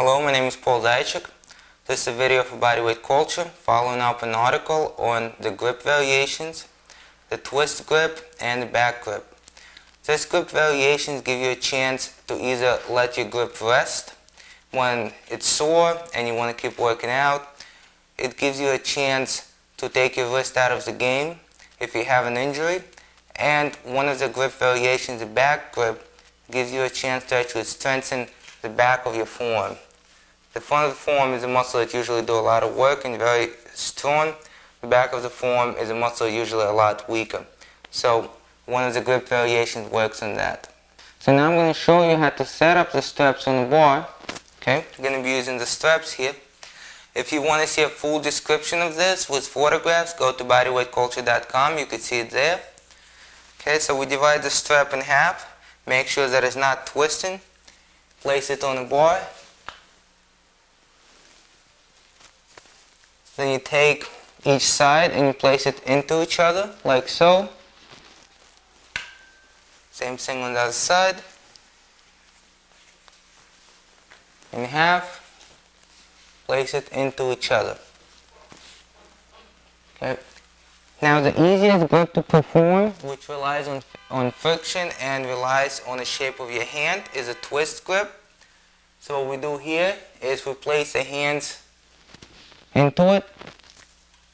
Hello, my name is Paul Zaychuk. This is a video for bodyweight culture following up an article on the grip variations, the twist grip, and the back grip. These grip variations give you a chance to either let your grip rest when it's sore and you want to keep working out. It gives you a chance to take your wrist out of the game if you have an injury. And one of the grip variations, the back grip, gives you a chance to actually strengthen the back of your forearm. The front of the forearm is a muscle that usually do a lot of work and very strong. The back of the forearm is a muscle usually a lot weaker. So one of the grip variations works on that. So now I'm going to show you how to set up the straps on the bar. Okay, I'm going to be using the straps here. If you want to see a full description of this with photographs, go to bodyweightculture.com. You can see it there. Okay, so we divide the strap in half. Make sure that it's not twisting. Place it on the bar. Then you take each side and you place it into each other, like so. Same thing on the other side. In half. Place it into each other. Okay. Now the easiest grip to perform, which relies on friction and relies on the shape of your hand, is a twist grip. So what we do here is we place the hands into it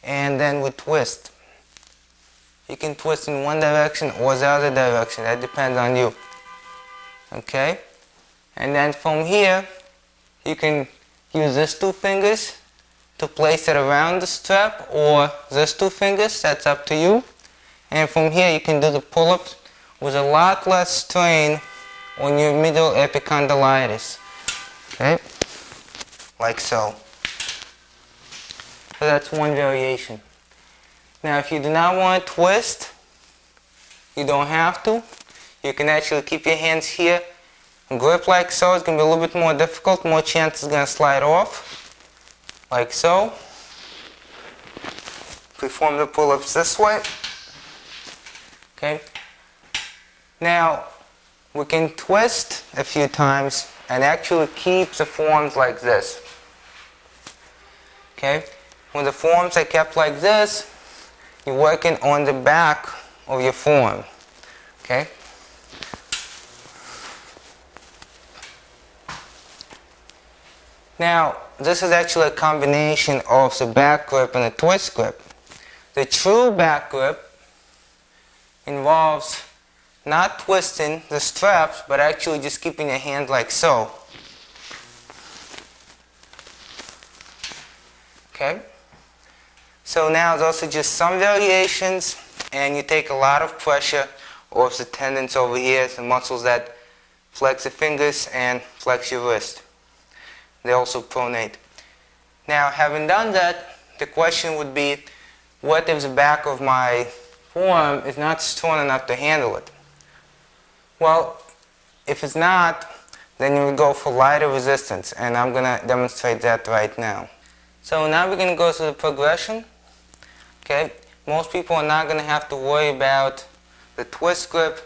and then we twist. You can twist in one direction or the other direction, that depends on you. Okay? And then from here you can use these two fingers to place it around the strap, or these two fingers, that's up to you. And from here you can do the pull-ups with a lot less strain on your middle epicondylitis. Okay? Like so. So that's one variation. Now if you do not want to twist, you don't have to. You can actually keep your hands here and grip like so. It's going to be a little bit more difficult, more chance it's going to slide off. Like so. Perform the pull-ups this way. Okay. Now we can twist a few times and actually keep the forms like this. Okay. When the forms are kept like this, you're working on the back of your forearm. Okay. Now, this is actually a combination of the back grip and the twist grip. The true back grip involves not twisting the straps, but actually just keeping your hand like so. Okay? So now those are just some variations, and you take a lot of pressure off the tendons over here, the muscles that flex the fingers and flex your wrist. They also pronate. Now, having done that, the question would be, what if the back of my forearm is not strong enough to handle it? Well, if it's not, then you would go for lighter resistance, and I'm going to demonstrate that right now. So now we're going to go through the progression. Okay, most people are not going to have to worry about the twist grip,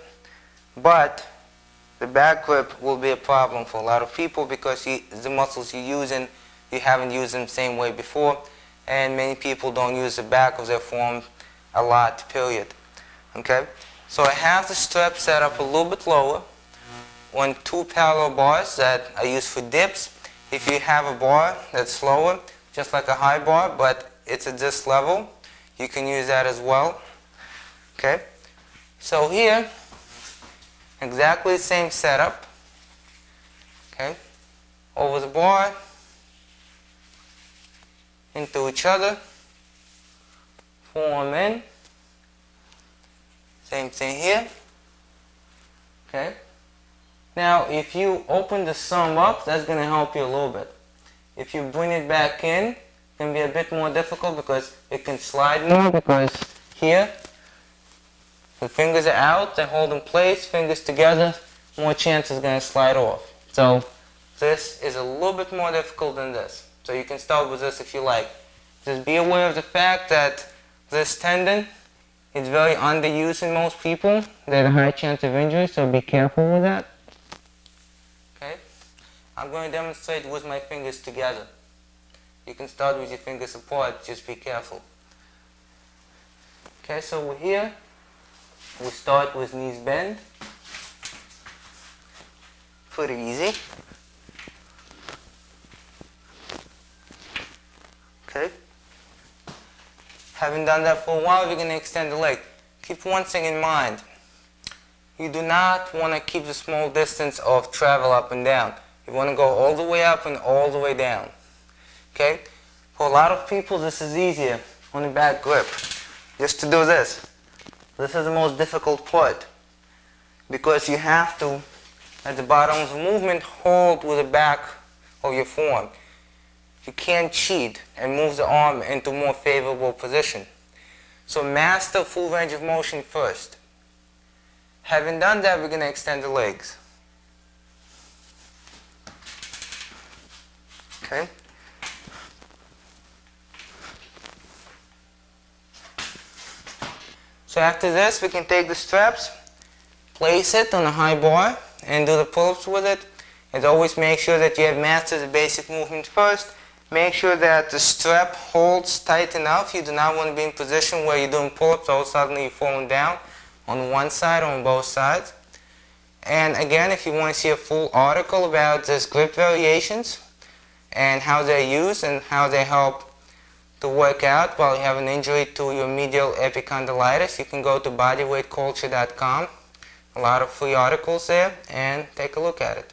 but the back grip will be a problem for a lot of people because the muscles you're using, you haven't used them the same way before, and many people don't use the back of their forearm a lot, period. Okay, so I have the strap set up a little bit lower on two parallel bars that I use for dips. If you have a bar that's lower, just like a high bar, but it's at this level, you can use that as well. Okay, so here, exactly the same setup. Okay, over the bar, into each other, forearm in. Same thing here. Okay. Now, if you open the thumb up, that's going to help you a little bit. If you bring it back in, it can be a bit more difficult because it can slide more, because here the fingers are out, they hold in place, fingers together, more chance it's going to slide off. So this is a little bit more difficult than this. So you can start with this if you like. Just be aware of the fact that this tendon is very underused in most people. There's a high chance of injury, so be careful with that. Okay. I'm going to demonstrate with my fingers together. You can start with your fingers apart, just be careful. Okay, so we're here. We start with knees bent. Pretty easy. Okay. Having done that for a while, we're going to extend the leg. Keep one thing in mind. You do not want to keep the small distance of travel up and down. You want to go all the way up and all the way down. Okay? For a lot of people, this is easier on a bad grip. Just to do this. This is the most difficult part. Because you have to, at the bottom of the movement, hold with the back of your forearm. You can't cheat and move the arm into a more favorable position. So master full range of motion first. Having done that, we're going to extend the legs. Okay? So after this, we can take the straps, place it on a high bar, and do the pull-ups with it. And always make sure that you have mastered the basic movement first. Make sure that the strap holds tight enough. You do not want to be in a position where you're doing pull-ups, all suddenly you're falling down on one side or on both sides. And again, if you want to see a full article about this grip variations and how they're used and how they help to work out while you have an injury to your medial epicondylitis, you can go to bodyweightculture.com. A lot of free articles there, and take a look at it.